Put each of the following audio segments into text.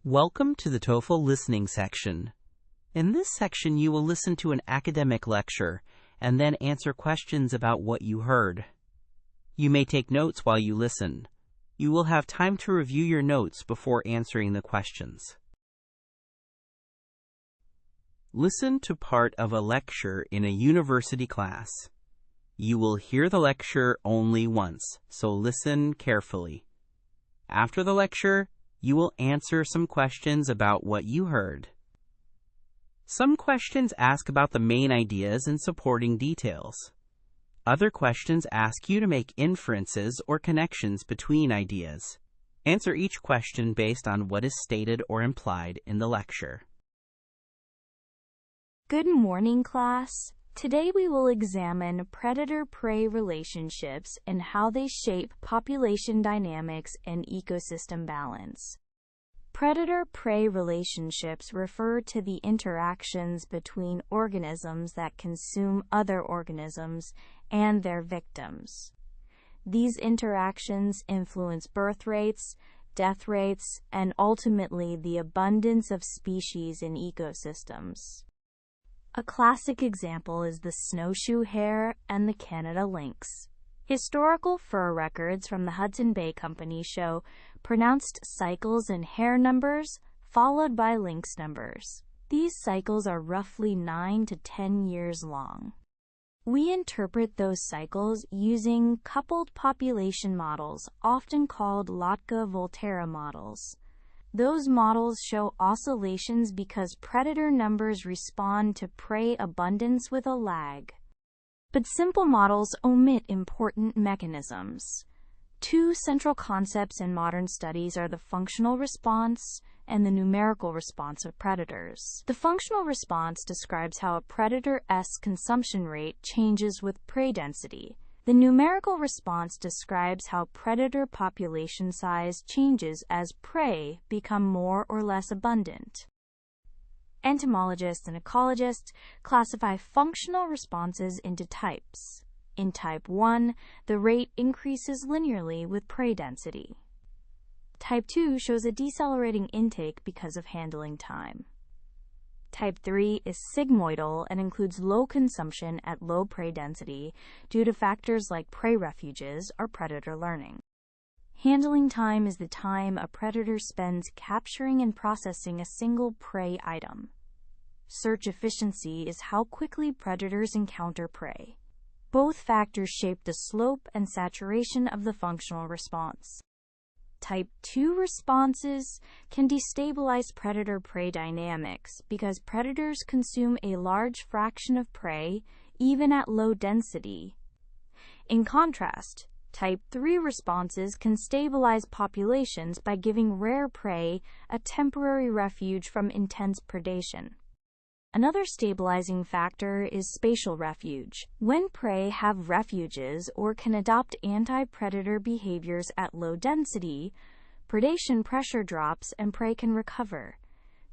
Welcome to the TOEFL Listening section. In this section, you will listen to an academic lecture and then answer questions about what you heard. You may take notes while you listen. You will have time to review your notes before answering the questions. Listen to part of a lecture in a university class. You will hear the lecture only once, so listen carefully. After the lecture, you will answer some questions about what you heard. Some questions ask about the main ideas and supporting details. Other questions ask you to make inferences or connections between ideas. Answer each question based on what is stated or implied in the lecture. Good morning, class. Today we will examine predator-prey relationships and how they shape population dynamics and ecosystem balance. Predator-prey relationships refer to the interactions between organisms that consume other organisms and their victims. These interactions influence birth rates, death rates, and ultimately the abundance of species in ecosystems. A classic example is the snowshoe hare and the Canada lynx. Historical fur records from the Hudson Bay Company show pronounced cycles in hare numbers followed by lynx numbers. These cycles are roughly 9 to 10 years long. We interpret those cycles using coupled population models, often called Lotka-Volterra models. Those models show oscillations because predator numbers respond to prey abundance with a lag. But simple models omit important mechanisms. Two central concepts in modern studies are the functional response and the numerical response of predators. The functional response describes how a predator's consumption rate changes with prey density. The numerical response describes how predator population size changes as prey become more or less abundant. Entomologists and ecologists classify functional responses into types. In type 1, the rate increases linearly with prey density. Type 2 shows a decelerating intake because of handling time. Type 3 is sigmoidal and includes low consumption at low prey density due to factors like prey refuges or predator learning. Handling time is the time a predator spends capturing and processing a single prey item. Search efficiency is how quickly predators encounter prey. Both factors shape the slope and saturation of the functional response. Type 2 responses can destabilize predator-prey dynamics because predators consume a large fraction of prey even at low density. In contrast, Type 3 responses can stabilize populations by giving rare prey a temporary refuge from intense predation. Another stabilizing factor is spatial refuge. When prey have refuges or can adopt anti-predator behaviors at low density, predation pressure drops and prey can recover,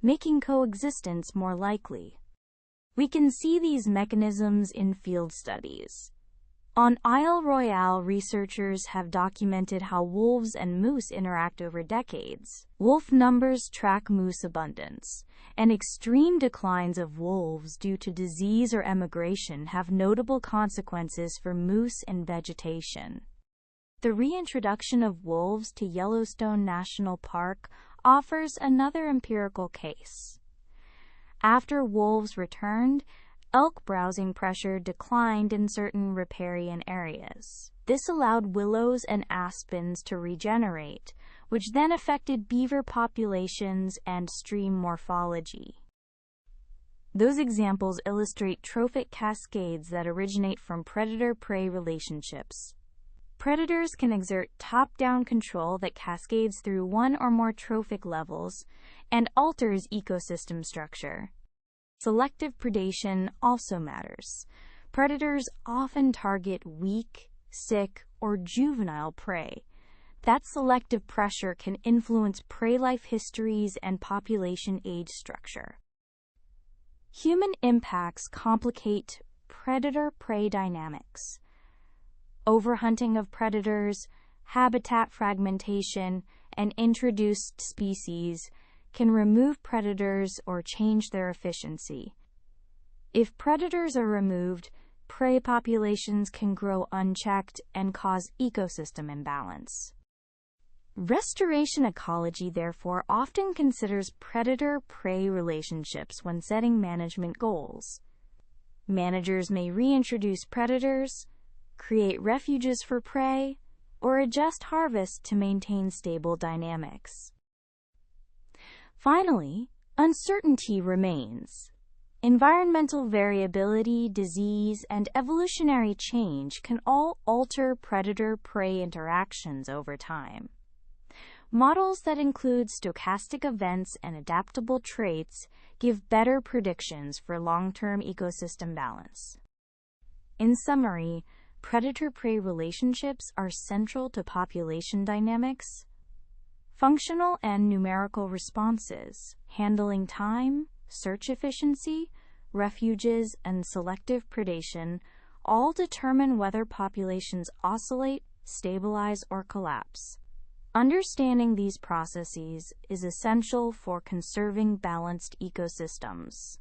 making coexistence more likely. We can see these mechanisms in field studies. On Isle Royale, researchers have documented how wolves and moose interact over decades. Wolf numbers track moose abundance, and extreme declines of wolves due to disease or emigration have notable consequences for moose and vegetation. The reintroduction of wolves to Yellowstone National Park offers another empirical case. After wolves returned, elk browsing pressure declined in certain riparian areas. This allowed willows and aspens to regenerate, which then affected beaver populations and stream morphology. Those examples illustrate trophic cascades that originate from predator-prey relationships. Predators can exert top-down control that cascades through one or more trophic levels and alters ecosystem structure. Selective predation also matters. Predators often target weak, sick, or juvenile prey. That selective pressure can influence prey life histories and population age structure. Human impacts complicate predator-prey dynamics. Overhunting of predators, habitat fragmentation, and introduced species can remove predators or change their efficiency. If predators are removed, prey populations can grow unchecked and cause ecosystem imbalance. Restoration ecology, therefore, often considers predator-prey relationships when setting management goals. Managers may reintroduce predators, create refuges for prey, or adjust harvest to maintain stable dynamics. Finally, uncertainty remains. Environmental variability, disease, and evolutionary change can all alter predator-prey interactions over time. Models that include stochastic events and adaptable traits give better predictions for long-term ecosystem balance. In summary, predator-prey relationships are central to population dynamics. Functional and numerical responses, handling time, search efficiency, refuges, and selective predation all determine whether populations oscillate, stabilize, or collapse. Understanding these processes is essential for conserving balanced ecosystems.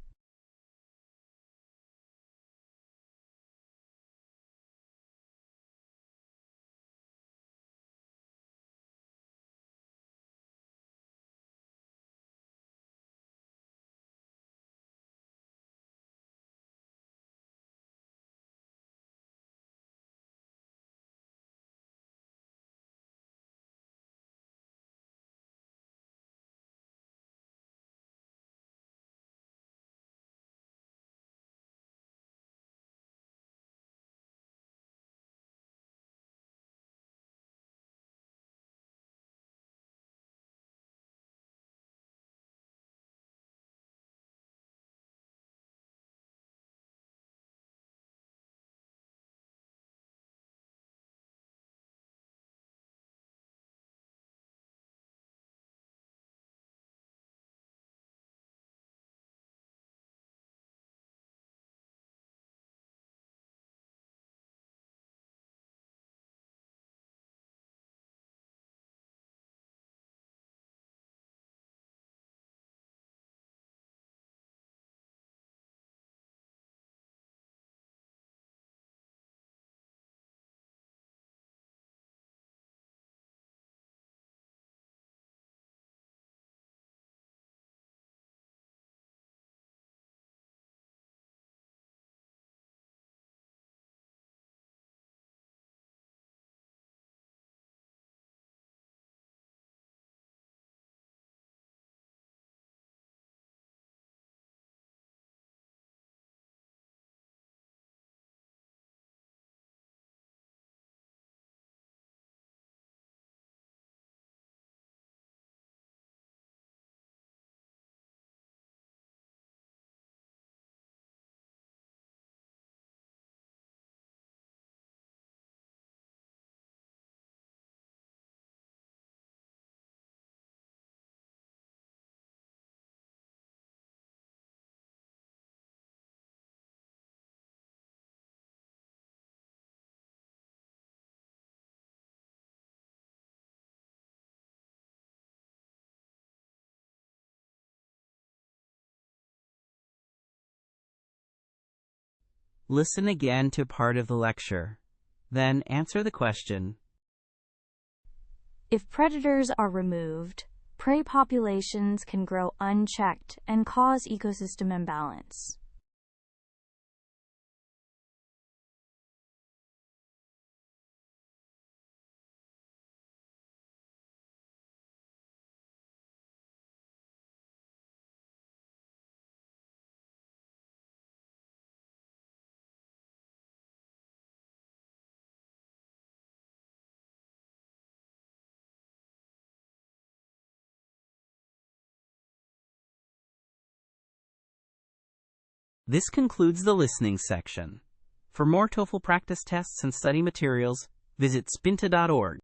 Listen again to part of the lecture. Then answer the question. If predators are removed, prey populations can grow unchecked and cause ecosystem imbalance. This concludes the listening section. For more TOEFL practice tests and study materials, visit Spinta.org.